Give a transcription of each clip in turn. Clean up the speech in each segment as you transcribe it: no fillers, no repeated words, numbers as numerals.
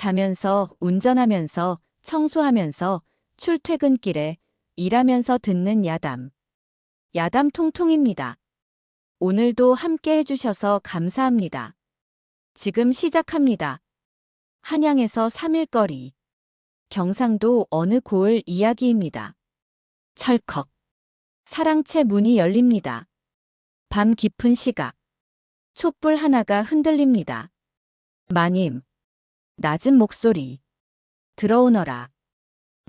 자면서, 운전하면서, 청소하면서, 출퇴근길에, 일하면서 듣는 야담. 야담 통통입니다. 오늘도 함께 해주셔서 감사합니다. 지금 시작합니다. 한양에서 3일거리. 경상도 어느 고을 이야기입니다. 철컥. 사랑채 문이 열립니다. 밤 깊은 시각. 촛불 하나가 흔들립니다. 마님. 낮은 목소리. 들어오너라.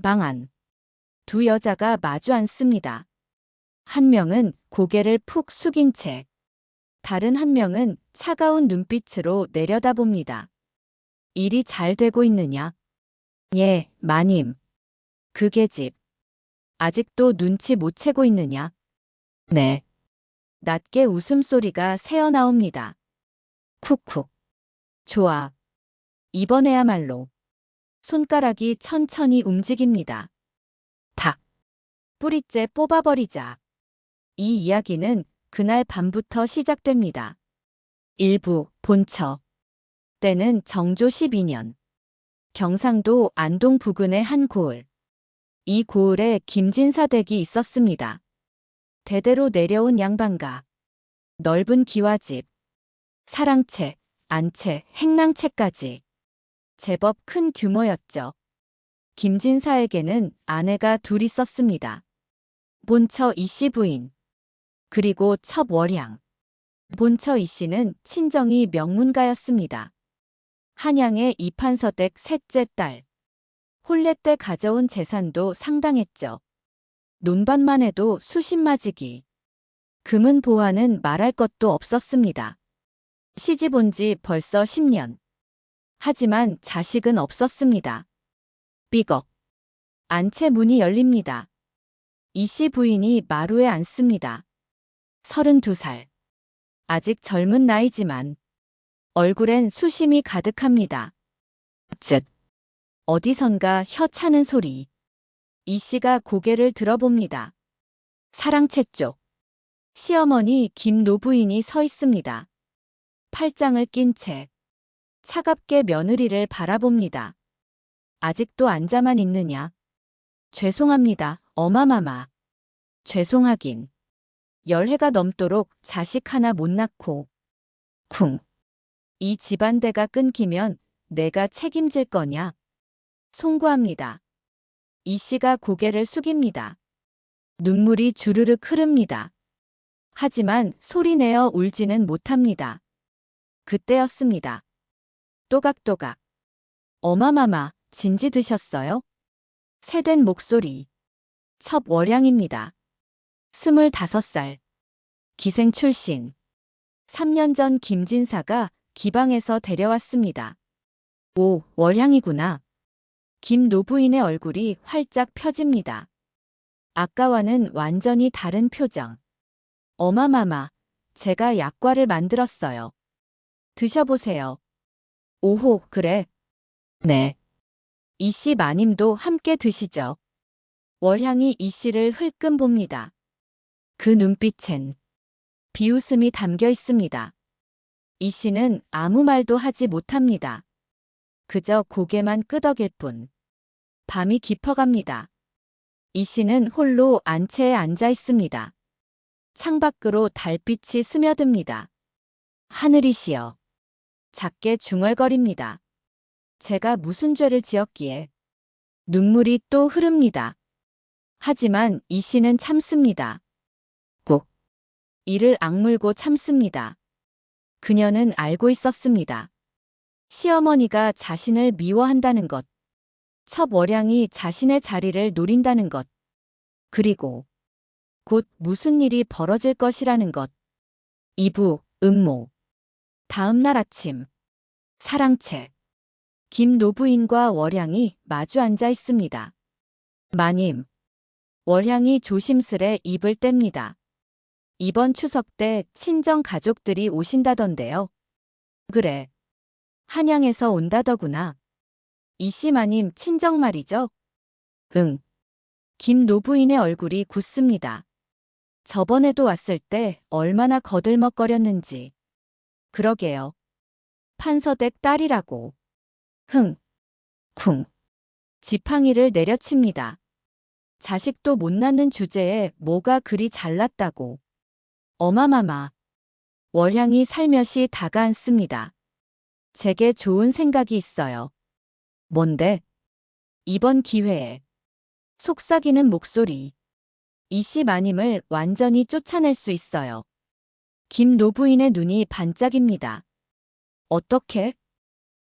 방 안. 두 여자가 마주 앉습니다. 한 명은 고개를 푹 숙인 채, 다른 한 명은 차가운 눈빛으로 내려다봅니다. 일이 잘 되고 있느냐? 예, 마님. 그 계집. 아직도 눈치 못 채고 있느냐? 네. 낮게 웃음소리가 새어나옵니다. 쿡쿡. 좋아. 이번에야말로. 손가락이 천천히 움직입니다. 탁. 뿌리째 뽑아버리자. 이 이야기는 그날 밤부터 시작됩니다. 일부 본처. 때는 정조 12년. 경상도 안동 부근의 한 고을. 이 고을에 김진사 댁이 있었습니다. 대대로 내려온 양반가. 넓은 기와집. 사랑채, 안채, 행랑채까지. 제법 큰 규모였죠. 김진사에게는 아내가 둘 있었습니다. 본처 이씨 부인. 그리고 첩월향. 본처 이씨는 친정이 명문가였습니다. 한양의 이판서댁 셋째 딸. 혼례 때 가져온 재산도 상당했죠. 논밭만 해도 수십마지기. 금은 보화는 말할 것도 없었습니다. 시집 온 지 벌써 10년. 하지만 자식은 없었습니다. 삐걱. 안채 문이 열립니다. 이씨 부인이 마루에 앉습니다. 32살. 아직 젊은 나이지만 얼굴엔 수심이 가득합니다. 쯧. 어디선가 혀 차는 소리. 이씨가 고개를 들어봅니다. 사랑채 쪽. 시어머니 김노부인이 서 있습니다. 팔짱을 낀 채 차갑게 며느리를 바라봅니다. 아직도 앉아만 있느냐? 죄송합니다, 어마마마. 죄송하긴. 10해가 넘도록 자식 하나 못 낳고. 쿵. 이 집안대가 끊기면 내가 책임질 거냐? 송구합니다. 이씨가 고개를 숙입니다. 눈물이 주르륵 흐릅니다. 하지만 소리내어 울지는 못합니다. 그때였습니다. 또각또각. 어마마마, 진지 드셨어요? 새된 목소리. 첩월향입니다. 25살. 기생 출신. 3년 전 김진사가 기방에서 데려왔습니다. 오, 월향이구나. 김노부인의 얼굴이 활짝 펴집니다. 아까와는 완전히 다른 표정. 어마마마, 제가 약과를 만들었어요. 드셔보세요. 오호, 그래. 네. 이씨 마님도 함께 드시죠. 월향이 이씨를 흘끔 봅니다. 그 눈빛엔 비웃음이 담겨 있습니다. 이씨는 아무 말도 하지 못합니다. 그저 고개만 끄덕일 뿐. 밤이 깊어갑니다. 이씨는 홀로 안채에 앉아 있습니다. 창밖으로 달빛이 스며듭니다. 하늘이시여. 작게 중얼거립니다. 제가 무슨 죄를 지었기에. 눈물이 또 흐릅니다. 하지만 이씨는 참습니다. 꾹. 이를 악물고 참습니다. 그녀는 알고 있었습니다. 시어머니가 자신을 미워한다는 것. 첩월향이 자신의 자리를 노린다는 것. 그리고 곧 무슨 일이 벌어질 것이라는 것. 이부, 음모. 다음 날 아침. 사랑채. 김노부인과 월향이 마주 앉아 있습니다. 마님. 월향이 조심스레 입을 뗍니다. 이번 추석 때 친정 가족들이 오신다던데요. 그래. 한양에서 온다더구나. 이씨 마님 친정 말이죠? 응. 김노부인의 얼굴이 굳습니다. 저번에도 왔을 때 얼마나 거들먹거렸는지. 그러게요. 판서댁 딸이라고. 흥. 쿵. 지팡이를 내려칩니다. 자식도 못 낳는 주제에 뭐가 그리 잘났다고. 어마마마. 월향이 살며시 다가앉습니다. 제게 좋은 생각이 있어요. 뭔데? 이번 기회에. 속삭이는 목소리. 이씨 마님을 완전히 쫓아낼 수 있어요. 김 노부인의 눈이 반짝입니다. 어떻게?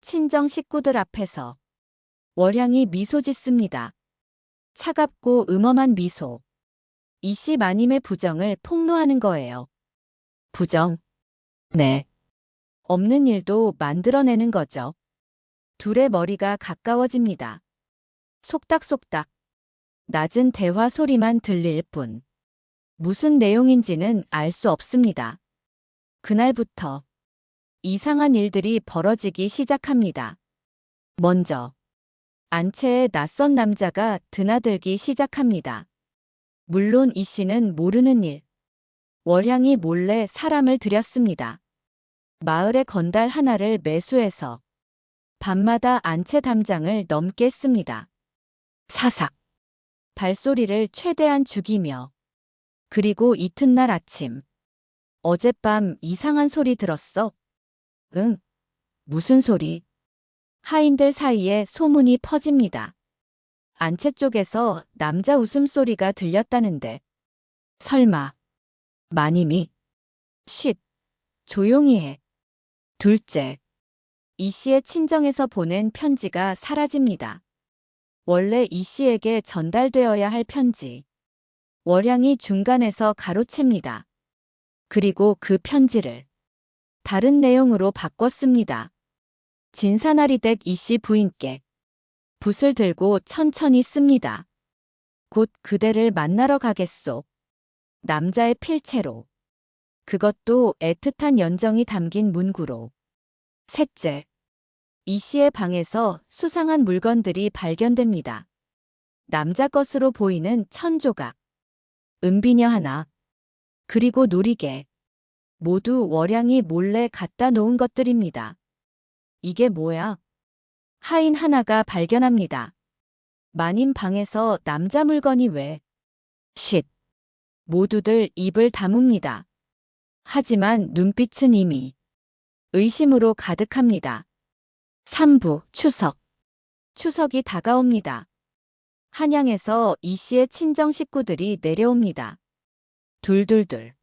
친정 식구들 앞에서. 월향이 미소 짓습니다. 차갑고 음험한 미소. 이씨 마님의 부정을 폭로하는 거예요. 부정? 네. 없는 일도 만들어내는 거죠. 둘의 머리가 가까워집니다. 속닥속닥. 낮은 대화 소리만 들릴 뿐. 무슨 내용인지는 알 수 없습니다. 그날부터 이상한 일들이 벌어지기 시작합니다. 먼저 안채에 낯선 남자가 드나들기 시작합니다. 물론 이 씨는 모르는 일. 월향이 몰래 사람을 들였습니다. 마을의 건달 하나를 매수해서 밤마다 안채 담장을 넘게 했습니다. 사삭. 발소리를 최대한 죽이며. 그리고 이튿날 아침. 어젯밤 이상한 소리 들었어? 응. 무슨 소리? 하인들 사이에 소문이 퍼집니다. 안채 쪽에서 남자 웃음소리가 들렸다는데. 설마. 마님이. 쉿. 조용히 해. 둘째. 이 씨의 친정에서 보낸 편지가 사라집니다. 원래 이 씨에게 전달되어야 할 편지. 월향이 중간에서 가로챕니다. 그리고 그 편지를 다른 내용으로 바꿨습니다. 진사나리댁 이 씨 부인께 붓을 들고 천천히 씁니다. 곧 그대를 만나러 가겠소. 남자의 필체로. 그것도 애틋한 연정이 담긴 문구로. 셋째. 이 씨의 방에서 수상한 물건들이 발견됩니다. 남자 것으로 보이는 천조각, 은비녀 하나, 그리고 놀이개. 모두 월향이 몰래 갖다 놓은 것들입니다. 이게 뭐야? 하인 하나가 발견합니다. 마님 방에서 남자 물건이 왜? 쉿. 모두들 입을 다뭅니다. 하지만 눈빛은 이미 의심으로 가득합니다. 3부 추석. 추석이 다가옵니다. 한양에서 이 씨의 친정 식구들이 내려옵니다. 둘둘둘.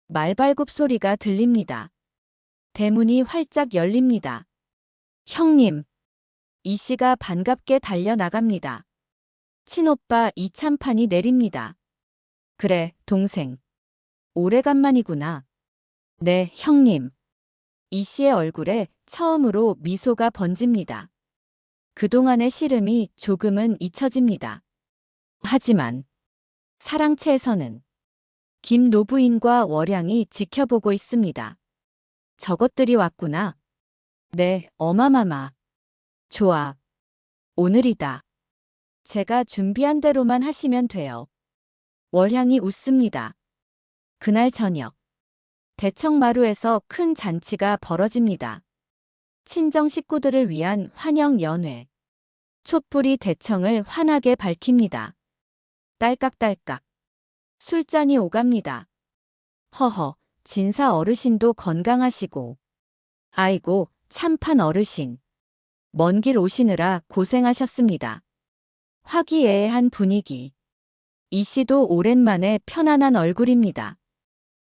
말발굽 소리가 들립니다. 대문이 활짝 열립니다. 형님. 이 씨가 반갑게 달려나갑니다. 친오빠 이참판이 내립니다. 그래, 동생. 오래간만이구나. 네, 형님. 이 씨의 얼굴에 처음으로 미소가 번집니다. 그동안의 시름이 조금은 잊혀집니다. 하지만 사랑채에서는 김 노부인과 월향이 지켜보고 있습니다. 저것들이 왔구나. 네, 어마마마. 좋아. 오늘이다. 제가 준비한 대로만 하시면 돼요. 월향이 웃습니다. 그날 저녁. 대청마루에서 큰 잔치가 벌어집니다. 친정 식구들을 위한 환영 연회. 촛불이 대청을 환하게 밝힙니다. 딸깍딸깍. 술잔이 오갑니다. 허허, 진사 어르신도 건강하시고. 아이고, 참판 어르신. 먼 길 오시느라 고생하셨습니다. 화기애애한 분위기. 이 씨도 오랜만에 편안한 얼굴입니다.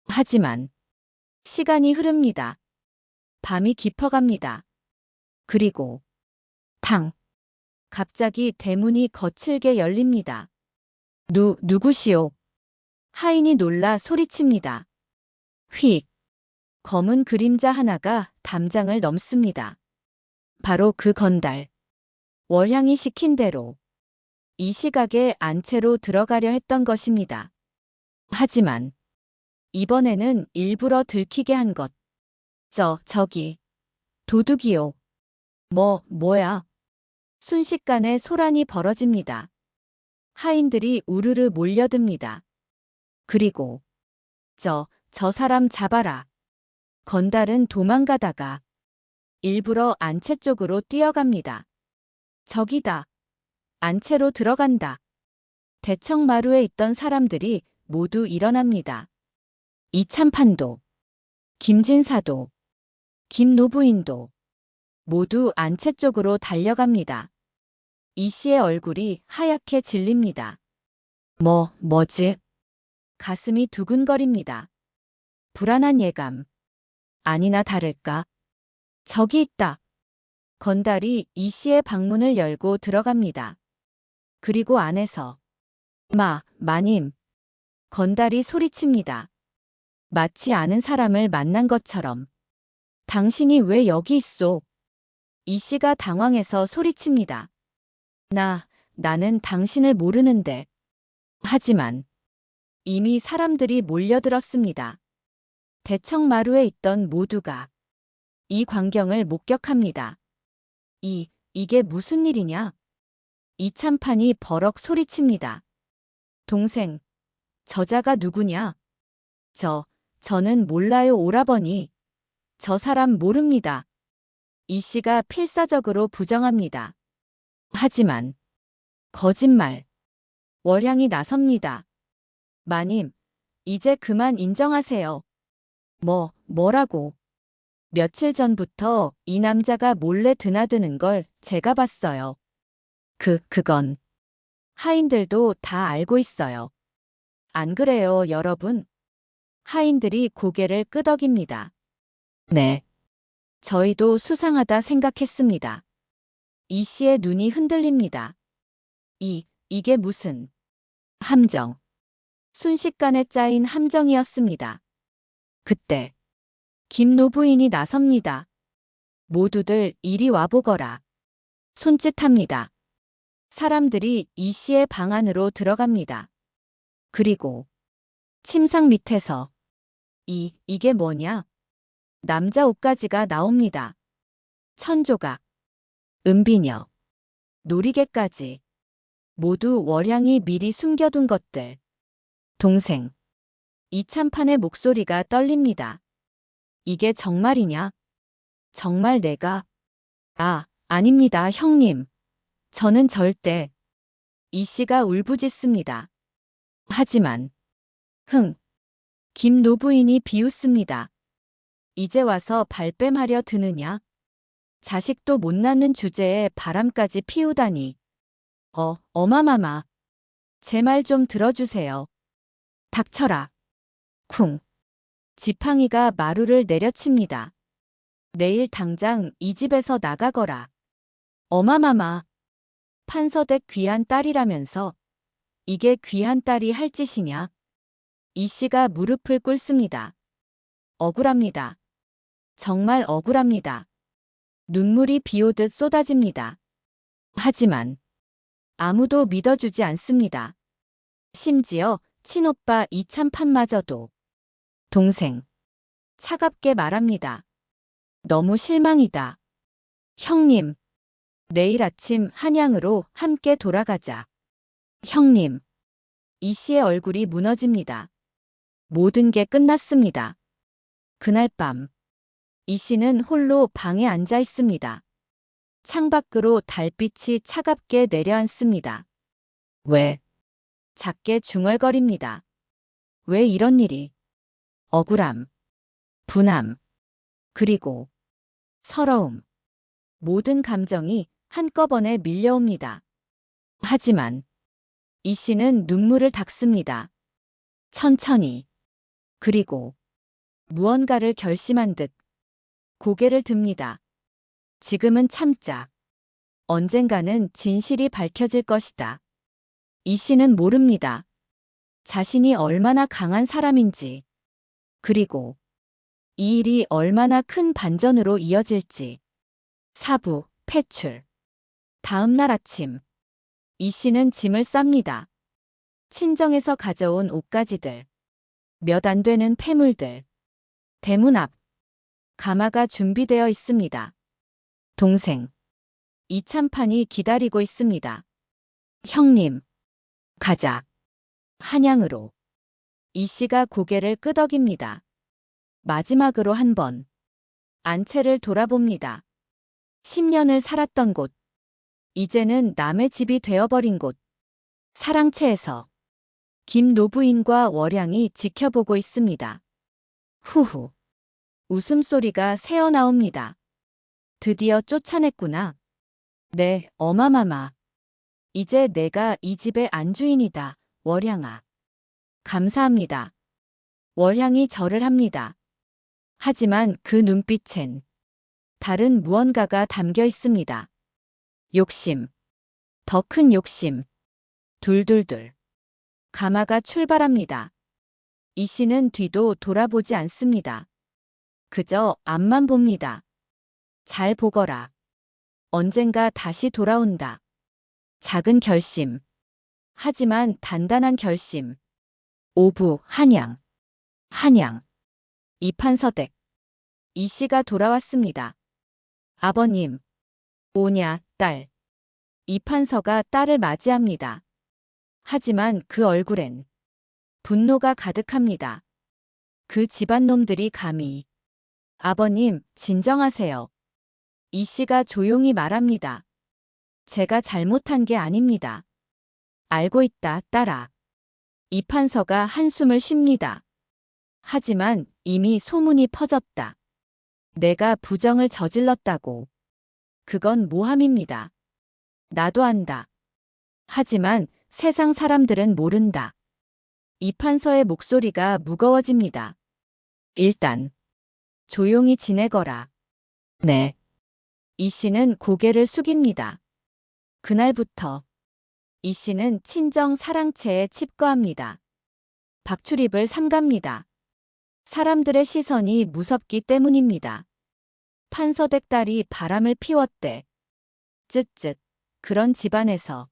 하지만 시간이 흐릅니다. 밤이 깊어갑니다. 그리고 탕. 갑자기 대문이 거칠게 열립니다. 누구시오? 하인이 놀라 소리칩니다. 휙. 검은 그림자 하나가 담장을 넘습니다. 바로 그 건달. 월향이 시킨 대로 이 시각에 안채로 들어가려 했던 것입니다. 하지만 이번에는 일부러 들키게 한 것. 저기. 도둑이요. 뭐야. 순식간에 소란이 벌어집니다. 하인들이 우르르 몰려듭니다. 그리고 저 사람 잡아라. 건달은 도망가다가 일부러 안채 쪽으로 뛰어갑니다. 저기다. 안채로 들어간다. 대청마루에 있던 사람들이 모두 일어납니다. 이참판도, 김진사도, 김노부인도 모두 안채 쪽으로 달려갑니다. 이 씨의 얼굴이 하얗게 질립니다. 뭐지? 가슴이 두근거립니다. 불안한 예감. 아니나 다를까? 저기 있다. 건달이 이 씨의 방문을 열고 들어갑니다. 그리고 안에서 마님. 건달이 소리칩니다. 마치 아는 사람을 만난 것처럼. 당신이 왜 여기 있소? 이 씨가 당황해서 소리칩니다. 나는 당신을 모르는데. 하지만 이미 사람들이 몰려들었습니다. 대청마루에 있던 모두가 이 광경을 목격합니다. 이게 무슨 일이냐? 이참판이 버럭 소리칩니다. 동생, 저자가 누구냐? 저는 몰라요 오라버니. 저 사람 모릅니다. 이 씨가 필사적으로 부정합니다. 하지만 거짓말. 월향이 나섭니다. 마님, 이제 그만 인정하세요. 뭐라고? 며칠 전부터 이 남자가 몰래 드나드는 걸 제가 봤어요. 그건 하인들도 다 알고 있어요. 안 그래요, 여러분? 하인들이 고개를 끄덕입니다. 네. 저희도 수상하다 생각했습니다. 이 씨의 눈이 흔들립니다. 이게 무슨 함정. 순식간에 짜인 함정이었습니다. 그때 김노부인이 나섭니다. 모두들 이리 와보거라. 손짓합니다. 사람들이 이 씨의 방 안으로 들어갑니다. 그리고 침상 밑에서 이게 뭐냐? 남자 옷가지가 나옵니다. 천조각, 은비녀, 놀이개까지 모두 월향이 미리 숨겨둔 것들. 동생, 이참판의 목소리가 떨립니다. 이게 정말이냐? 정말 내가? 아닙니다, 형님. 저는 절대. 이 씨가 울부짖습니다. 하지만 김노부인이 비웃습니다. 이제 와서 발뺌하려 드느냐? 자식도 못 낳는 주제에 바람까지 피우다니. 어마마마. 제 말 좀 들어주세요. 닥쳐라. 쿵. 지팡이가 마루를 내려칩니다. 내일 당장 이 집에서 나가거라. 어마마마. 판서댁 귀한 딸이라면서 이게 귀한 딸이 할 짓이냐? 이 씨가 무릎을 꿇습니다. 억울합니다. 정말 억울합니다. 눈물이 비오듯 쏟아집니다. 하지만 아무도 믿어주지 않습니다. 심지어 친오빠 이참판마저도. 동생. 차갑게 말합니다. 너무 실망이다. 형님. 내일 아침 한양으로 함께 돌아가자. 형님. 이 씨의 얼굴이 무너집니다. 모든 게 끝났습니다. 그날 밤. 이 씨는 홀로 방에 앉아 있습니다. 창밖으로 달빛이 차갑게 내려앉습니다. 왜? 작게 중얼거립니다. 왜 이런 일이? 억울함, 분함, 그리고 서러움. 모든 감정이 한꺼번에 밀려옵니다. 하지만 이 씨는 눈물을 닦습니다. 천천히. 그리고 무언가를 결심한 듯 고개를 듭니다. 지금은 참자. 언젠가는 진실이 밝혀질 것이다. 이 씨는 모릅니다. 자신이 얼마나 강한 사람인지, 그리고 이 일이 얼마나 큰 반전으로 이어질지. 사부, 폐출. 다음 날 아침, 이 씨는 짐을 쌉니다. 친정에서 가져온 옷가지들, 몇 안 되는 폐물들. 대문 앞, 가마가 준비되어 있습니다. 동생. 이참판이 기다리고 있습니다. 형님. 가자. 한양으로. 이 씨가 고개를 끄덕입니다. 마지막으로 한 번. 안채를 돌아봅니다. 10년을 살았던 곳. 이제는 남의 집이 되어버린 곳. 사랑채에서 김 노부인과 월양이 지켜보고 있습니다. 후후. 웃음소리가 새어나옵니다. 드디어 쫓아냈구나. 네, 어마마마. 이제 내가 이 집의 안주인이다, 월양아. 감사합니다. 월향이 절을 합니다. 하지만 그 눈빛엔 다른 무언가가 담겨 있습니다. 욕심. 더 큰 욕심. 둘둘둘. 가마가 출발합니다. 이 씨는 뒤도 돌아보지 않습니다. 그저 앞만 봅니다. 잘 보거라. 언젠가 다시 돌아온다. 작은 결심. 하지만 단단한 결심. 오부, 한양. 한양. 이판서댁. 이 씨가 돌아왔습니다. 아버님. 오냐, 딸. 이판서가 딸을 맞이합니다. 하지만 그 얼굴엔 분노가 가득합니다. 그 집안 놈들이 감히. 아버님, 진정하세요. 이 씨가 조용히 말합니다. 제가 잘못한 게 아닙니다. 알고 있다, 딸아. 이판서가 한숨을 쉽니다. 하지만 이미 소문이 퍼졌다. 내가 부정을 저질렀다고. 그건 모함입니다. 나도 안다. 하지만 세상 사람들은 모른다. 이판서의 목소리가 무거워집니다. 일단 조용히 지내거라. 네. 이 씨는 고개를 숙입니다. 그날부터 이 씨는 친정 사랑채에 칩거합니다. 박출입을 삼갑니다. 사람들의 시선이 무섭기 때문입니다. 판서댁 딸이 바람을 피웠대. 쯧쯧. 그런 집안에서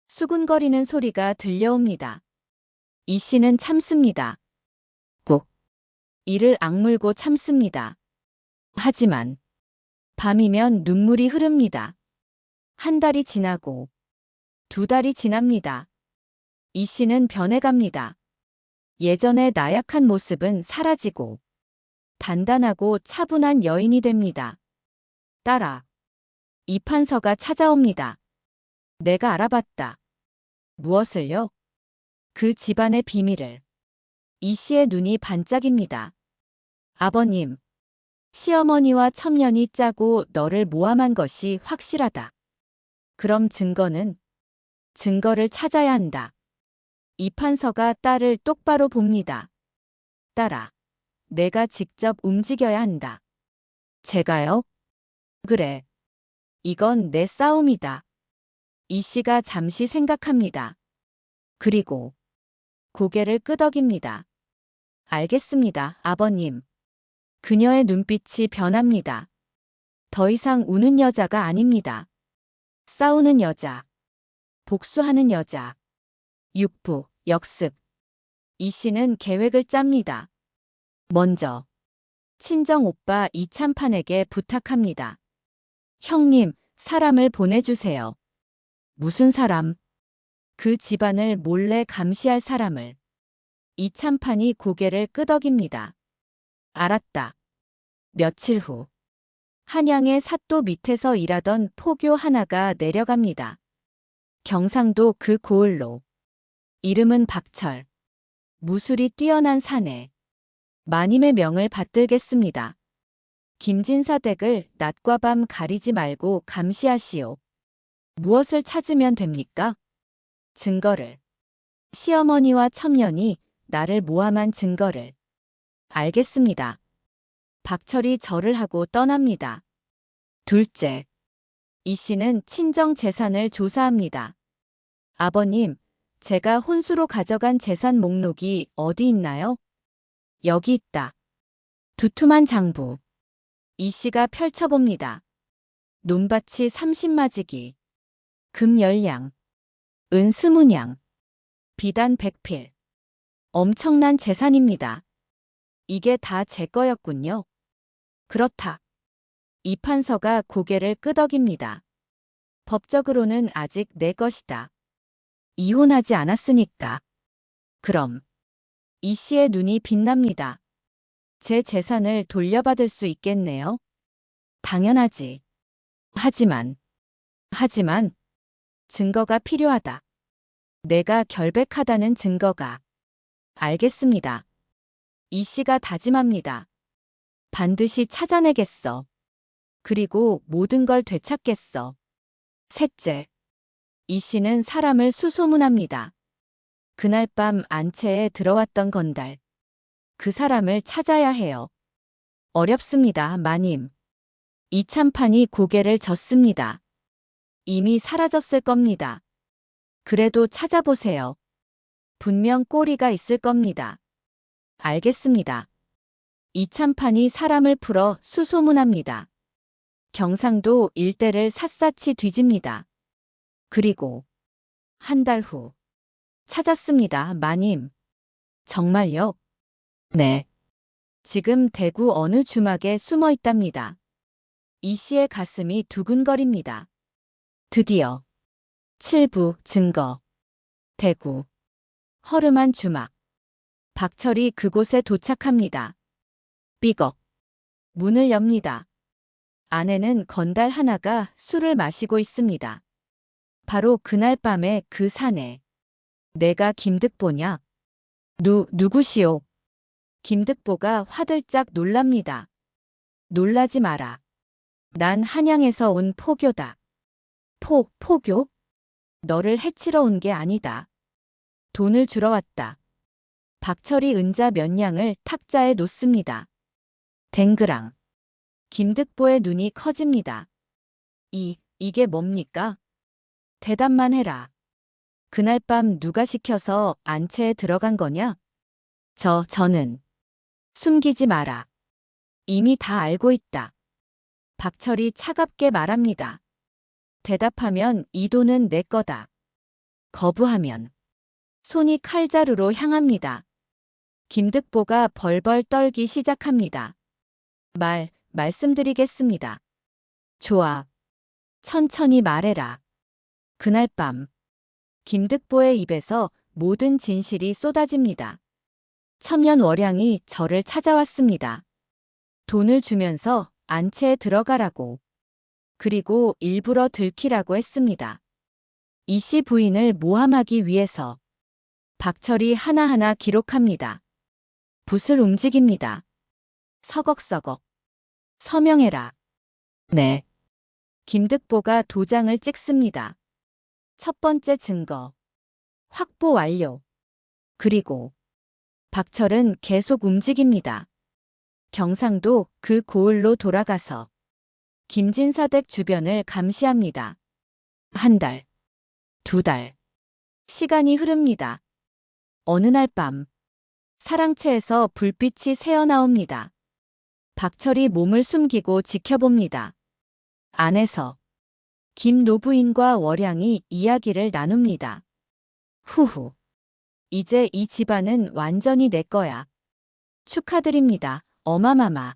수군거리는 소리가 들려옵니다. 이 씨는 참습니다. 꾹. 이를 악물고 참습니다. 하지만 밤이면 눈물이 흐릅니다. 한 달이 지나고 두 달이 지납니다. 이 씨는 변해갑니다. 예전의 나약한 모습은 사라지고 단단하고 차분한 여인이 됩니다. 딸아. 이판서가 찾아옵니다. 내가 알아봤다. 무엇을요? 그 집안의 비밀을. 이 씨의 눈이 반짝입니다. 아버님. 시어머니와 첩년이 짜고 너를 모함한 것이 확실하다. 그럼 증거는? 증거를 찾아야 한다. 이판서가 딸을 똑바로 봅니다. 딸아. 내가 직접 움직여야 한다. 제가요? 그래. 이건 내 싸움이다. 이 씨가 잠시 생각합니다. 그리고 고개를 끄덕입니다. 알겠습니다, 아버님. 그녀의 눈빛이 변합니다. 더 이상 우는 여자가 아닙니다. 싸우는 여자. 복수하는 여자. 육부, 역습. 이 씨는 계획을 짭니다. 먼저 친정 오빠 이참판에게 부탁합니다. 형님, 사람을 보내주세요. 무슨 사람? 그 집안을 몰래 감시할 사람을. 이참판이 고개를 끄덕입니다. 알았다. 며칠 후. 한양의 삿도 밑에서 일하던 포교 하나가 내려갑니다. 경상도 그 고을로. 이름은 박철. 무술이 뛰어난 사내. 마님의 명을 받들겠습니다. 김진사 댁을 낮과 밤 가리지 말고 감시하시오. 무엇을 찾으면 됩니까? 증거를. 시어머니와 첩년이 나를 모함한 증거를. 알겠습니다. 박철이 절을 하고 떠납니다. 둘째. 이 씨는 친정 재산을 조사합니다. 아버님, 제가 혼수로 가져간 재산 목록이 어디 있나요? 여기 있다. 두툼한 장부. 이 씨가 펼쳐봅니다. 논밭이 30마지기. 금 10량. 은 20냥. 비단 100필. 엄청난 재산입니다. 이게 다 제 거였군요. 그렇다. 이판서가 고개를 끄덕입니다. 법적으로는 아직 내 것이다. 이혼하지 않았으니까. 그럼. 이 씨의 눈이 빛납니다. 제 재산을 돌려받을 수 있겠네요. 당연하지. 하지만 하지만 증거가 필요하다. 내가 결백하다는 증거가. 알겠습니다. 이 씨가 다짐합니다. 반드시 찾아내겠어. 그리고 모든 걸 되찾겠어. 셋째, 이 씨는 사람을 수소문합니다. 그날 밤 안채에 들어왔던 건달. 그 사람을 찾아야 해요. 어렵습니다, 마님. 이참판이 고개를 젓습니다. 이미 사라졌을 겁니다. 그래도 찾아보세요. 분명 꼬리가 있을 겁니다. 알겠습니다. 이참판이 사람을 풀어 수소문합니다. 경상도 일대를 샅샅이 뒤집니다. 그리고 한 달 후 찾았습니다, 마님. 정말요? 네. 지금 대구 어느 주막에 숨어 있답니다. 이 씨의 가슴이 두근거립니다. 드디어 7부 증거. 대구 허름한 주막. 박철이 그곳에 도착합니다. 삐걱. 문을 엽니다. 안에는 건달 하나가 술을 마시고 있습니다. 바로 그날 밤에 그 사내. 내가 김득보냐? 누구시오? 김득보가 화들짝 놀랍니다. 놀라지 마라. 난 한양에서 온 포교다. 포교? 너를 해치러 온 게 아니다. 돈을 주러 왔다. 박철이 은자 몇 냥을 탁자에 놓습니다. 댕그랑. 김득보의 눈이 커집니다. 이게 뭡니까? 대답만 해라. 그날 밤 누가 시켜서 안채에 들어간 거냐? 저는. 숨기지 마라. 이미 다 알고 있다. 박철이 차갑게 말합니다. 대답하면 이 돈은 내 거다. 거부하면 손이 칼자루로 향합니다. 김득보가 벌벌 떨기 시작합니다. 말씀드리겠습니다. 좋아. 천천히 말해라. 그날 밤 김득보의 입에서 모든 진실이 쏟아집니다. 첨년월양이 저를 찾아왔습니다. 돈을 주면서 안채에 들어가라고. 그리고 일부러 들키라고 했습니다. 이 씨 부인을 모함하기 위해서. 박철이 하나하나 기록합니다. 붓을 움직입니다. 서걱서걱. 서명해라. 네. 김득보가 도장을 찍습니다. 첫 번째 증거. 확보 완료. 그리고 박철은 계속 움직입니다. 경상도 그 고을로 돌아가서 김진사댁 주변을 감시합니다. 한 달, 두 달. 시간이 흐릅니다. 어느 날 밤 사랑채에서 불빛이 새어나옵니다. 박철이 몸을 숨기고 지켜봅니다. 안에서 김노부인과 월양이 이야기를 나눕니다. 후후. 이제 이 집안은 완전히 내 거야. 축하드립니다, 어마마마.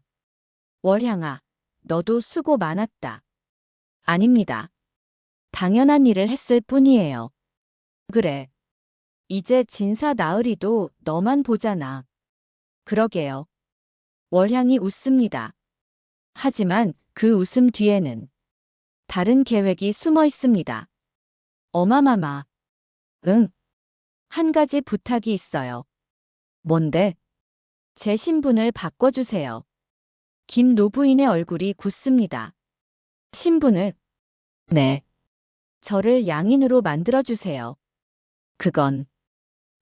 월향아, 너도 수고 많았다. 아닙니다. 당연한 일을 했을 뿐이에요. 그래. 이제 진사 나으리도 너만 보잖아. 그러게요. 월향이 웃습니다. 하지만 그 웃음 뒤에는 다른 계획이 숨어 있습니다. 어마마마. 응. 한 가지 부탁이 있어요. 뭔데? 제 신분을 바꿔주세요. 김노부인의 얼굴이 굳습니다. 신분을? 네. 저를 양인으로 만들어주세요. 그건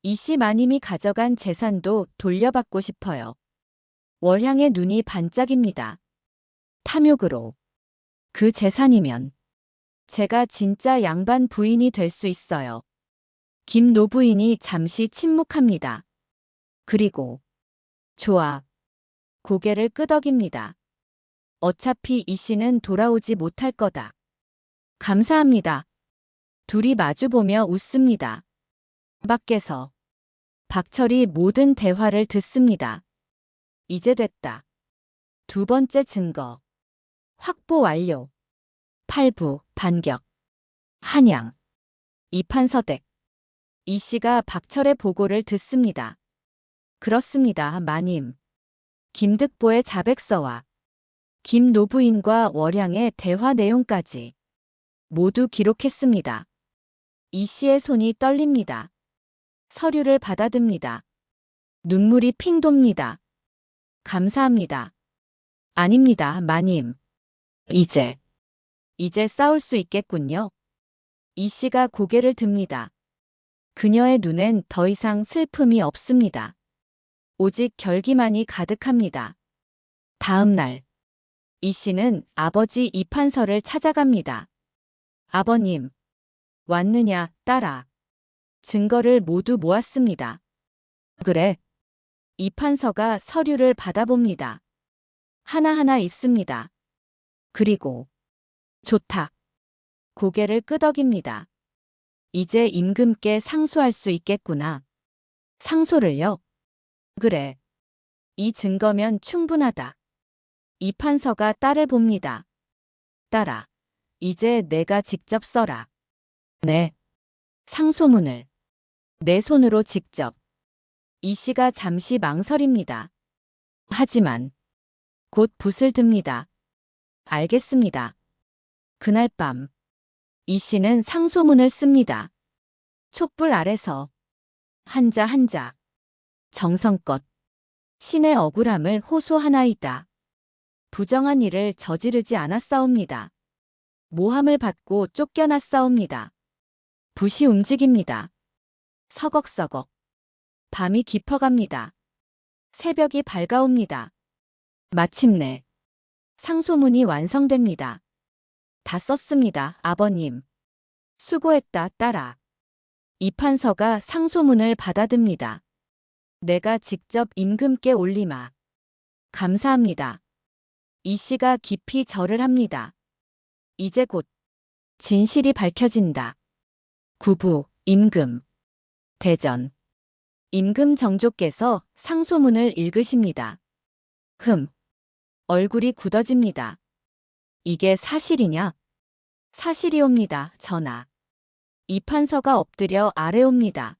이 씨 마님이 가져간 재산도 돌려받고 싶어요. 월향의 눈이 반짝입니다. 탐욕으로. 그 재산이면 제가 진짜 양반 부인이 될 수 있어요. 김노부인이 잠시 침묵합니다. 그리고 좋아. 고개를 끄덕입니다. 어차피 이 씨는 돌아오지 못할 거다. 감사합니다. 둘이 마주보며 웃습니다. 밖에서 박철이 모든 대화를 듣습니다. 이제 됐다. 두 번째 증거. 확보 완료. 8부 반격. 한양. 이판서댁. 이 씨가 박철의 보고를 듣습니다. 그렇습니다, 마님. 김득보의 자백서와 김노부인과 월양의 대화 내용까지 모두 기록했습니다. 이 씨의 손이 떨립니다. 서류를 받아듭니다. 눈물이 핑 돕니다. 감사합니다. 아닙니다, 마님. 이제 싸울 수 있겠군요. 이 씨가 고개를 듭니다. 그녀의 눈엔 더 이상 슬픔이 없습니다. 오직 결기만이 가득합니다. 다음 날, 이 씨는 아버지 이판서를 찾아갑니다. 아버님, 왔느냐, 딸아. 증거를 모두 모았습니다. 그래. 이판서가 서류를 받아봅니다. 하나하나 읽습니다. 그리고 좋다. 고개를 끄덕입니다. 이제 임금께 상소할 수 있겠구나. 상소를요? 그래. 이 증거면 충분하다. 이판서가 딸을 봅니다. 딸아, 이제 내가 직접 써라. 네. 상소문을 내 손으로 직접. 이 씨가 잠시 망설입니다. 하지만 곧 붓을 듭니다. 알겠습니다. 그날 밤 이 씨는 상소문을 씁니다. 촛불 아래서 한자 한자 정성껏 신의 억울함을 호소하나이다. 부정한 일을 저지르지 않았사옵니다. 모함을 받고 쫓겨났사옵니다. 붓이 움직입니다. 서걱서걱 밤이 깊어갑니다. 새벽이 밝아옵니다. 마침내 상소문이 완성됩니다. 다 썼습니다, 아버님. 수고했다, 딸아. 이판서가 상소문을 받아듭니다. 내가 직접 임금께 올리마. 감사합니다. 이 씨가 깊이 절을 합니다. 이제 곧 진실이 밝혀진다. 구부, 임금. 대전. 임금 정조께서 상소문을 읽으십니다. 얼굴이 굳어집니다. 이게 사실이냐? 사실이옵니다, 전하. 이판서가 엎드려 아뢰옵니다.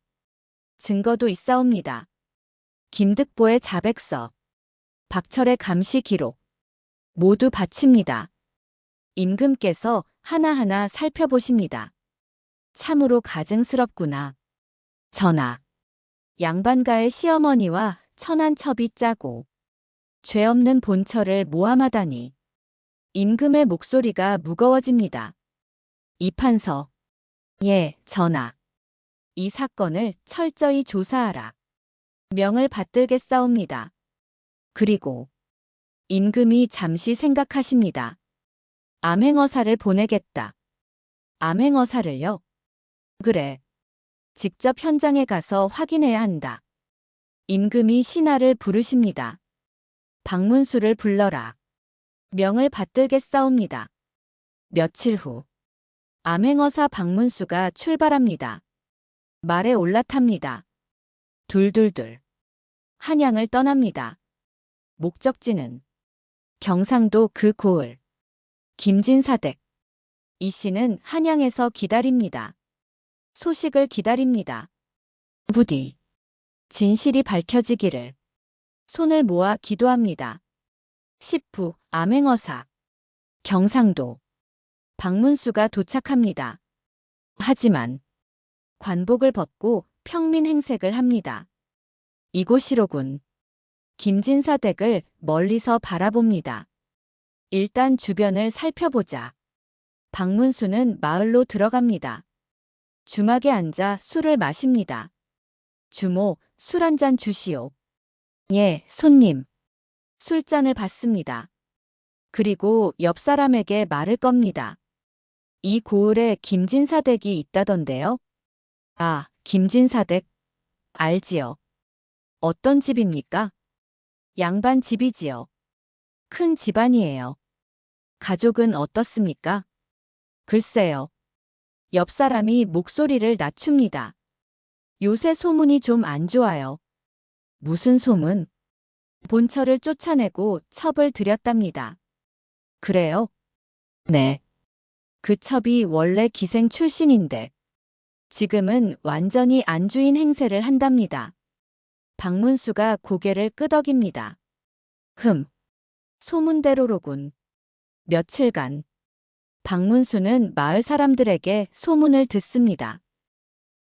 증거도 있사옵니다. 김득보의 자백서, 박철의 감시 기록, 모두 바칩니다. 임금께서 하나하나 살펴보십니다. 참으로 가증스럽구나. 전하, 양반가의 시어머니와 천한 첩이 짜고 죄 없는 본처를 모함하다니. 임금의 목소리가 무거워집니다. 이판서, 예, 전하. 이 사건을 철저히 조사하라. 명을 받들겠사옵니다. 그리고 임금이 잠시 생각하십니다. 암행어사를 보내겠다. 암행어사를요? 그래. 직접 현장에 가서 확인해야 한다. 임금이 신하를 부르십니다. 박문수를 불러라. 명을 받들겠사옵니다. 며칠 후 암행어사 박문수가 출발합니다. 말에 올라탑니다. 둘둘둘 한양을 떠납니다. 목적지는 경상도 그 고을 김진사댁. 이 씨는 한양에서 기다립니다. 소식을 기다립니다. 부디 진실이 밝혀지기를 손을 모아 기도합니다. 10부 암행어사 경상도 박문수가 도착합니다. 하지만 관복을 벗고 평민행색을 합니다. 이곳이로군. 김진사댁을 멀리서 바라봅니다. 일단 주변을 살펴보자. 박문수는 마을로 들어갑니다. 주막에 앉아 술을 마십니다. 주모, 술 한 잔 주시오. 예, 손님. 술잔을 받습니다. 그리고 옆 사람에게 말을 겁니다. 이 고을에 김진사댁이 있다던데요? 아, 김진사댁. 알지요. 어떤 집입니까? 양반 집이지요. 큰 집안이에요. 가족은 어떻습니까? 글쎄요. 옆 사람이 목소리를 낮춥니다. 요새 소문이 좀 안 좋아요. 무슨 소문? 본처를 쫓아내고 첩을 들였답니다. 그래요? 네. 그 첩이 원래 기생 출신인데 지금은 완전히 안주인 행세를 한답니다. 박문수가 고개를 끄덕입니다. 소문대로로군. 며칠간 박문수는 마을 사람들에게 소문을 듣습니다.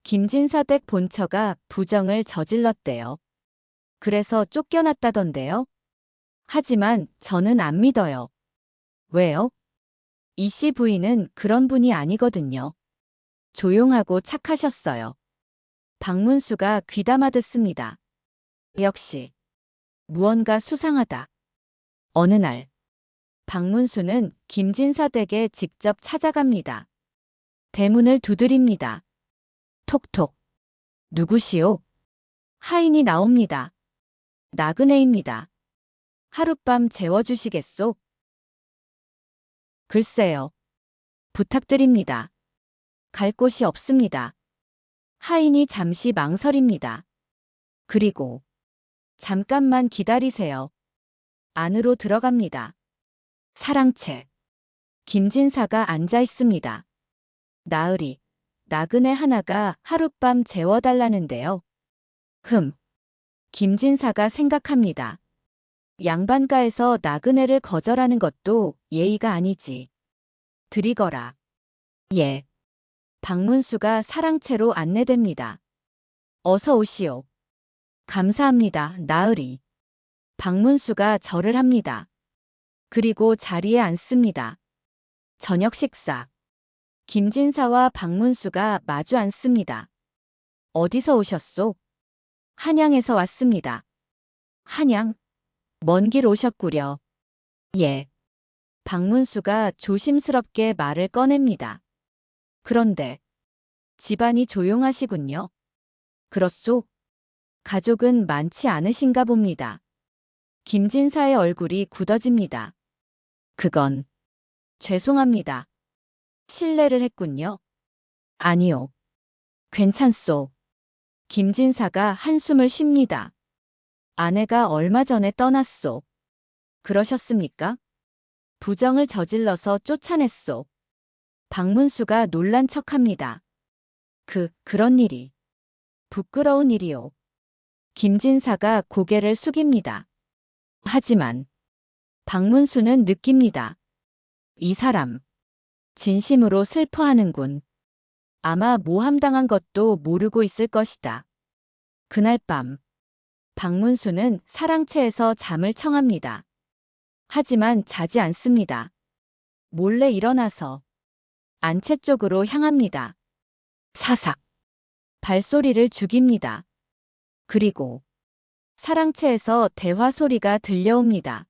김진사댁 본처가 부정을 저질렀대요. 그래서 쫓겨났다던데요. 하지만 저는 안 믿어요. 왜요? 이씨 부인은 그런 분이 아니거든요. 조용하고 착하셨어요. 박문수가 귀담아 듣습니다. 역시 무언가 수상하다. 어느 날 박문수는 김진사 댁에 직접 찾아갑니다. 대문을 두드립니다. 톡톡. 누구시오? 하인이 나옵니다. 나그네입니다. 하룻밤 재워주시겠소? 글쎄요. 부탁드립니다. 갈 곳이 없습니다. 하인이 잠시 망설입니다. 그리고 잠깐만 기다리세요. 안으로 들어갑니다. 사랑채. 김진사가 앉아 있습니다. 나으리, 나그네 하나가 하룻밤 재워달라는데요. 김진사가 생각합니다. 양반가에서 나그네를 거절하는 것도 예의가 아니지. 드리거라. 예. 박문수가 사랑채로 안내됩니다. 어서 오시오. 감사합니다, 나으리. 박문수가 절을 합니다. 그리고 자리에 앉습니다. 저녁 식사. 김진사와 박문수가 마주 앉습니다. 어디서 오셨소? 한양에서 왔습니다. 한양? 먼 길 오셨구려. 예. 박문수가 조심스럽게 말을 꺼냅니다. 그런데 집안이 조용하시군요. 그렇소? 가족은 많지 않으신가 봅니다. 김진사의 얼굴이 굳어집니다. 그건 죄송합니다. 실례를 했군요. 아니요. 괜찮소. 김진사가 한숨을 쉽니다. 아내가 얼마 전에 떠났소. 그러셨습니까? 부정을 저질러서 쫓아냈소. 박문수가 놀란 척합니다. 그런 일이. 부끄러운 일이요. 김진사가 고개를 숙입니다. 하지만 박문수는 느낍니다. 이 사람 진심으로 슬퍼하는군. 아마 모함당한 것도 모르고 있을 것이다. 그날 밤 박문수는 사랑채에서 잠을 청합니다. 하지만 자지 않습니다. 몰래 일어나서 안채 쪽으로 향합니다. 사삭. 발소리를 죽입니다. 그리고 사랑채에서 대화 소리가 들려옵니다.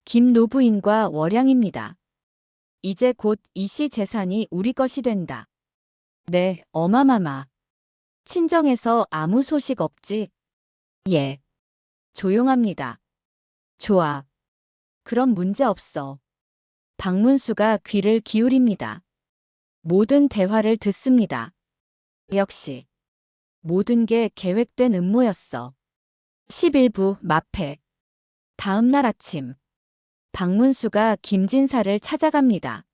김노부인과 월양입니다. 이제 곧 이씨 재산이 우리 것이 된다. 네, 어마마마. 친정에서 아무 소식 없지? 예. 조용합니다. 좋아. 그럼 문제 없어. 박문수가 귀를 기울입니다. 모든 대화를 듣습니다. 역시 모든 게 계획된 음모였어. 11부 마패. 다음 날 아침 박문수가 김진사를 찾아갑니다.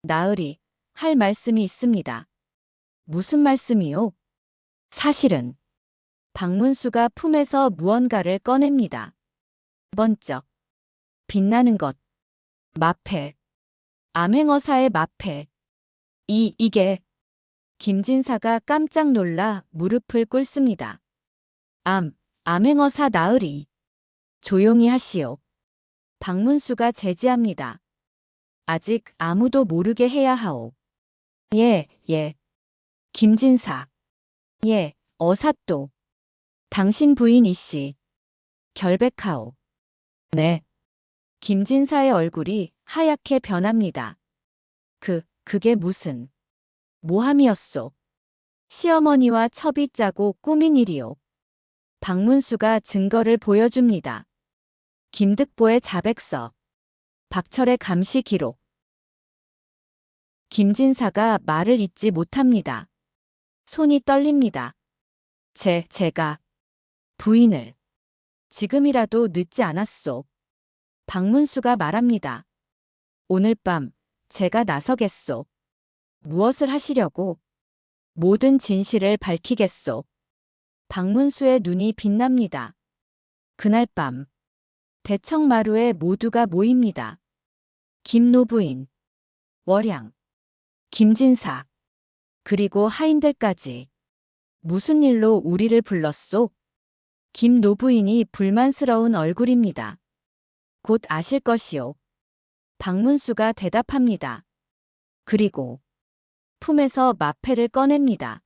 나으리, 할 말씀이 있습니다. 무슨 말씀이요? 사실은 박문수가 품에서 무언가를 꺼냅니다. 번쩍 빛나는 것. 마패. 암행어사의 마패. 이게. 김진사가 깜짝 놀라 무릎을 꿇습니다. 암행어사 나으리. 조용히 하시오. 박문수가 제지합니다. 아직 아무도 모르게 해야 하오. 예. 김진사. 예, 어사또. 당신 부인 이씨. 결백하오. 네. 김진사의 얼굴이 하얗게 변합니다. 그게 무슨 모함이었소. 시어머니와 첩이 짜고 꾸민 일이오. 박문수가 증거를 보여줍니다. 김득보의 자백서. 박철의 감시 기록. 김진사가 말을 잇지 못합니다. 손이 떨립니다. 제가 부인을 지금이라도 늦지 않았소. 박문수가 말합니다. 오늘 밤 제가 나서겠소. 무엇을 하시려고? 모든 진실을 밝히겠소. 박문수의 눈이 빛납니다. 그날 밤 대청마루에 모두가 모입니다. 김노부인, 월양, 김진사, 그리고 하인들까지. 무슨 일로 우리를 불렀소? 김 노부인이 불만스러운 얼굴입니다. 곧 아실 것이요. 박문수가 대답합니다. 그리고 품에서 마패를 꺼냅니다.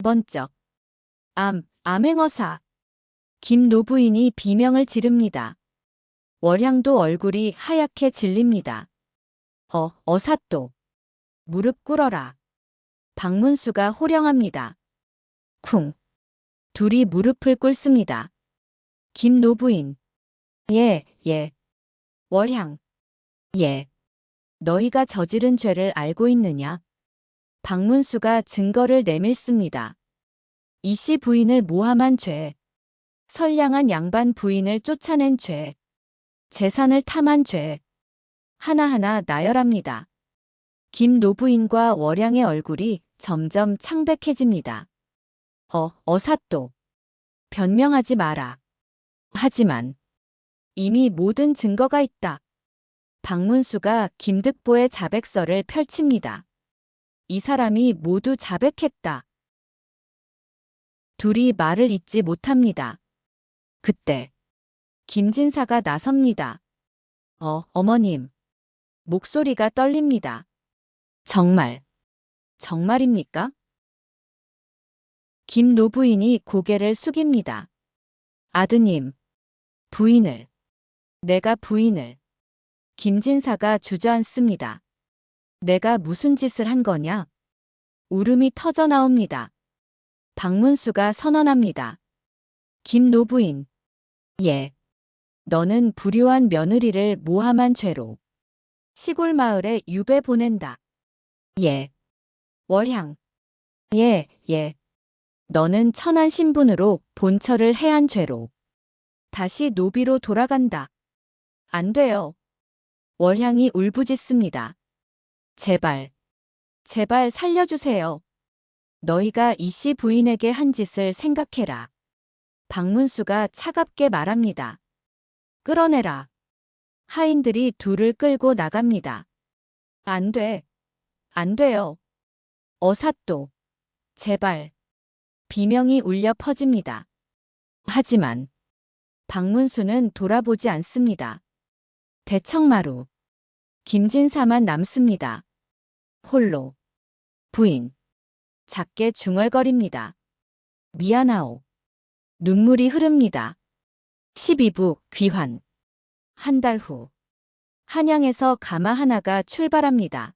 번쩍. 암행어사. 김 노부인이 비명을 지릅니다. 월향도 얼굴이 하얗게 질립니다. 어사또. 무릎 꿇어라. 박문수가 호령합니다. 쿵. 둘이 무릎을 꿇습니다. 김 노부인. 예. 월향. 예. 너희가 저지른 죄를 알고 있느냐? 박문수가 증거를 내밀습니다. 이씨 부인을 모함한 죄, 선량한 양반 부인을 쫓아낸 죄, 재산을 탐한 죄, 하나하나 나열합니다. 김 노부인과 월양의 얼굴이 점점 창백해집니다. 어사또. 변명하지 마라. 하지만 이미 모든 증거가 있다. 박문수가 김득보의 자백서를 펼칩니다. 이 사람이 모두 자백했다. 둘이 말을 잇지 못합니다. 그때 김진사가 나섭니다. 어머님. 목소리가 떨립니다. 정말입니까? 김 노부인이 고개를 숙입니다. 아드님, 내가 부인을. 김진사가 주저앉습니다. 내가 무슨 짓을 한 거냐? 울음이 터져 나옵니다. 박문수가 선언합니다. 김 노부인. 예. 너는 불효한 며느리를 모함한 죄로 시골 마을에 유배 보낸다. 예. 월향. 예. 너는 천한 신분으로 본처를 해한 죄로 다시 노비로 돌아간다. 안 돼요. 월향이 울부짖습니다. 제발 살려주세요. 너희가 이씨 부인에게 한 짓을 생각해라. 박문수가 차갑게 말합니다. 끌어내라. 하인들이 둘을 끌고 나갑니다. 안 돼요. 어사또. 제발. 비명이 울려 퍼집니다. 하지만 박문수는 돌아보지 않습니다. 대청마루. 김진사만 남습니다. 홀로. 부인. 작게 중얼거립니다. 미안하오. 눈물이 흐릅니다. 12부 귀환. 한 달 후. 한양에서 가마 하나가 출발합니다.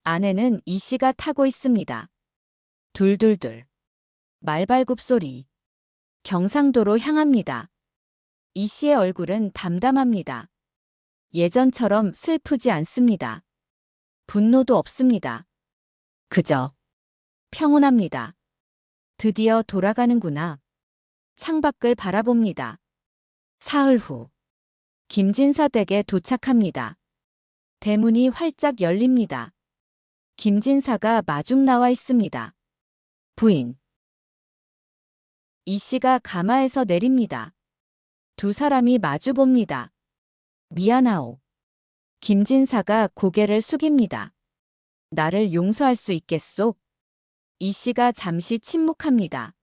안에는 이씨가 타고 있습니다. 둘둘둘. 말발굽 소리. 경상도로 향합니다. 이씨의 얼굴은 담담합니다. 예전처럼 슬프지 않습니다. 분노도 없습니다. 그저 평온합니다. 드디어 돌아가는구나. 창밖을 바라봅니다. 사흘 후. 김진사 댁에 도착합니다. 대문이 활짝 열립니다. 김진사가 마중 나와 있습니다. 부인. 이씨가 가마에서 내립니다. 두 사람이 마주봅니다. 미안하오. 김진사가 고개를 숙입니다. 나를 용서할 수 있겠소? 이씨가 잠시 침묵합니다.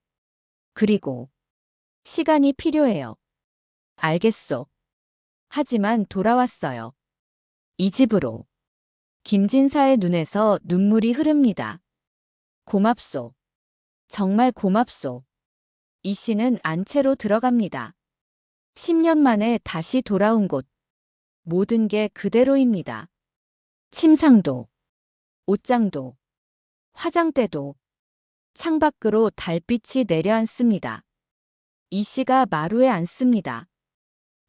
그리고 시간이 필요해요. 알겠소. 하지만 돌아왔어요. 이 집으로. 김진사의 눈에서 눈물이 흐릅니다. 고맙소. 정말 고맙소. 이씨는 안채로 들어갑니다. 10년 만에 다시 돌아온 곳. 모든 게 그대로입니다. 침상도, 옷장도, 화장대도, 창밖으로 달빛이 내려앉습니다. 이씨가 마루에 앉습니다.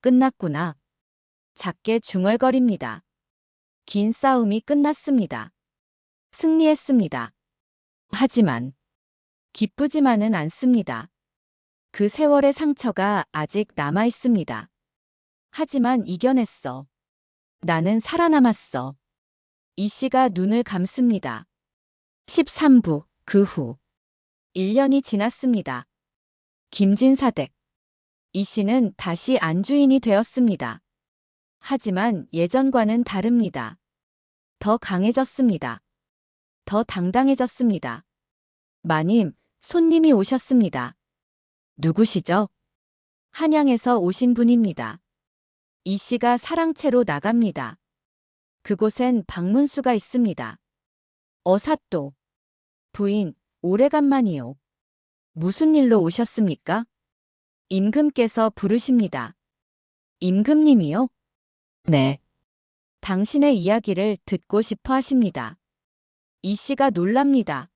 끝났구나. 작게 중얼거립니다. 긴 싸움이 끝났습니다. 승리했습니다. 하지만 기쁘지만은 않습니다. 그 세월의 상처가 아직 남아 있습니다. 하지만 이겨냈어. 나는 살아남았어. 이씨가 눈을 감습니다. 13부 그 후. 1년이 지났습니다. 김진사 댁. 이씨는 다시 안주인이 되었습니다. 하지만 예전과는 다릅니다. 더 강해졌습니다. 더 당당해졌습니다. 마님, 손님이 오셨습니다. 누구시죠? 한양에서 오신 분입니다. 이 씨가 사랑채로 나갑니다. 그곳엔 방문수가 있습니다. 어사또. 부인, 오래간만이요. 무슨 일로 오셨습니까? 임금께서 부르십니다. 임금님이요? 네. 당신의 이야기를 듣고 싶어 하십니다. 이 씨가 놀랍니다.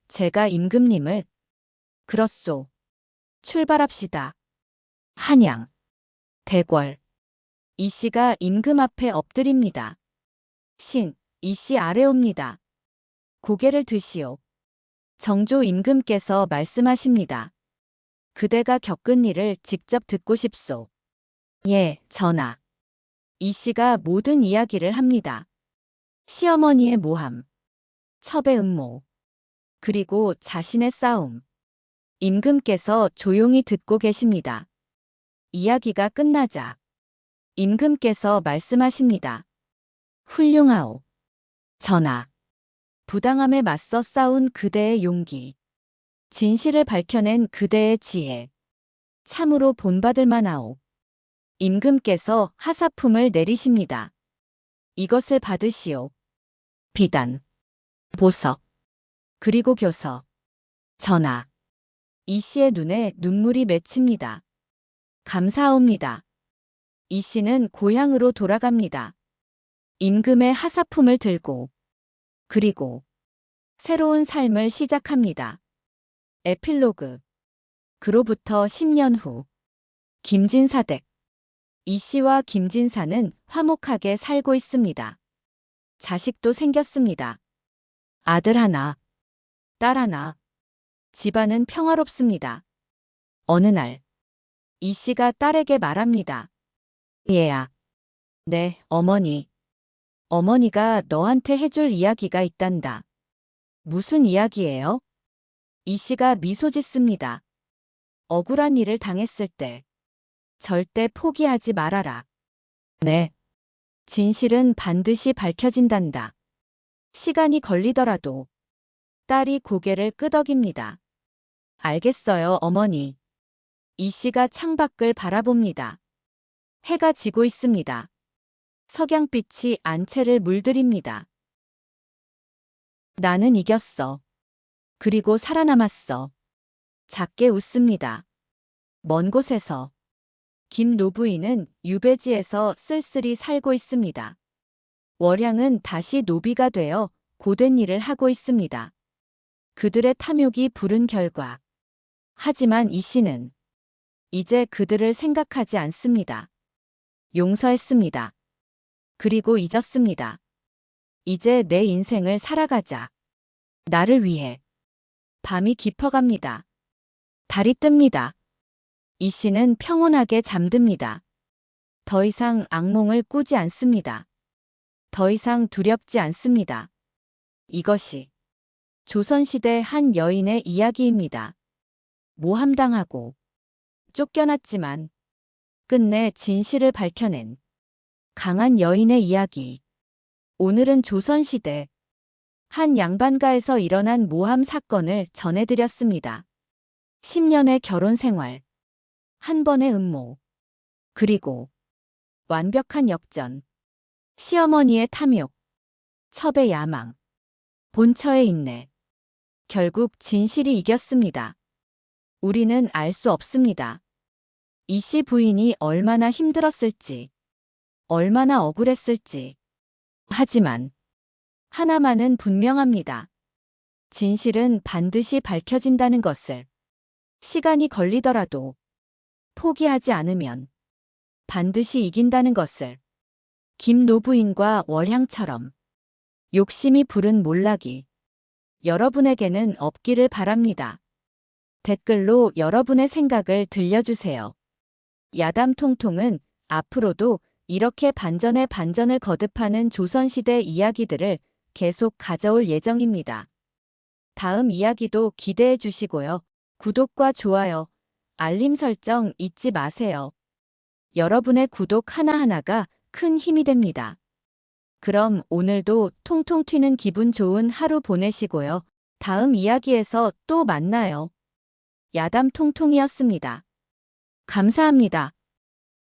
제가 임금님을. 그렇소. 출발합시다. 한양. 대궐. 이 씨가 임금 앞에 엎드립니다. 이 씨 아래옵니다. 고개를 드시오. 정조 임금께서 말씀하십니다. 그대가 겪은 일을 직접 듣고 싶소. 예, 전하. 이 씨가 모든 이야기를 합니다. 시어머니의 모함, 첩의 음모, 그리고 자신의 싸움. 임금께서 조용히 듣고 계십니다. 이야기가 끝나자 임금께서 말씀하십니다. 훌륭하오. 전하. 부당함에 맞서 싸운 그대의 용기, 진실을 밝혀낸 그대의 지혜, 참으로 본받을 만하오. 임금께서 하사품을 내리십니다. 이것을 받으시오. 비단, 보석, 그리고 교서. 전하. 이 씨의 눈에 눈물이 맺힙니다. 감사합니다. 이 씨는 고향으로 돌아갑니다. 임금의 하사품을 들고, 그리고 새로운 삶을 시작합니다. 에필로그. 그로부터 10년 후, 김진사댁. 이 씨와 김진사는 화목하게 살고 있습니다. 자식도 생겼습니다. 아들 하나, 딸 하나. 집안은 평화롭습니다. 어느 날, 이 씨가 딸에게 말합니다. 얘야. 네, 어머니. 어머니가 너한테 해줄 이야기가 있단다. 무슨 이야기예요? 이 씨가 미소 짓습니다. 억울한 일을 당했을 때 절대 포기하지 말아라. 네. 진실은 반드시 밝혀진단다. 시간이 걸리더라도. 딸이 고개를 끄덕입니다. 알겠어요, 어머니. 이 씨가 창밖을 바라봅니다. 해가 지고 있습니다. 석양빛이 안채를 물들입니다. 나는 이겼어. 그리고 살아남았어. 작게 웃습니다. 먼 곳에서 김노부인은 유배지에서 쓸쓸히 살고 있습니다. 월양은 다시 노비가 되어 고된 일을 하고 있습니다. 그들의 탐욕이 부른 결과. 하지만 이 씨는 이제 그들을 생각하지 않습니다. 용서했습니다. 그리고 잊었습니다. 이제 내 인생을 살아가자. 나를 위해. 밤이 깊어갑니다. 달이 뜹니다. 이 씨는 평온하게 잠듭니다. 더 이상 악몽을 꾸지 않습니다. 더 이상 두렵지 않습니다. 이것이 조선시대 한 여인의 이야기입니다. 모함당하고 쫓겨났지만 끝내 진실을 밝혀낸 강한 여인의 이야기. 오늘은 조선시대 한 양반가에서 일어난 모함 사건을 전해드렸습니다. 10년의 결혼 생활, 한 번의 음모, 그리고 완벽한 역전, 시어머니의 탐욕, 첩의 야망, 본처의 인내. 결국 진실이 이겼습니다. 우리는 알 수 없습니다. 이 씨 부인이 얼마나 힘들었을지, 얼마나 억울했을지. 하지만 하나만은 분명합니다. 진실은 반드시 밝혀진다는 것을. 시간이 걸리더라도 포기하지 않으면 반드시 이긴다는 것을. 김노부인과 월향처럼 욕심이 부른 몰락이 여러분에게는 없기를 바랍니다. 댓글로 여러분의 생각을 들려주세요. 야담통통은 앞으로도 이렇게 반전에 반전을 거듭하는 조선시대 이야기들을 계속 가져올 예정입니다. 다음 이야기도 기대해 주시고요. 구독과 좋아요, 알림 설정 잊지 마세요. 여러분의 구독 하나하나가 큰 힘이 됩니다. 그럼 오늘도 통통 튀는 기분 좋은 하루 보내시고요. 다음 이야기에서 또 만나요. 야담 통통이었습니다. 감사합니다.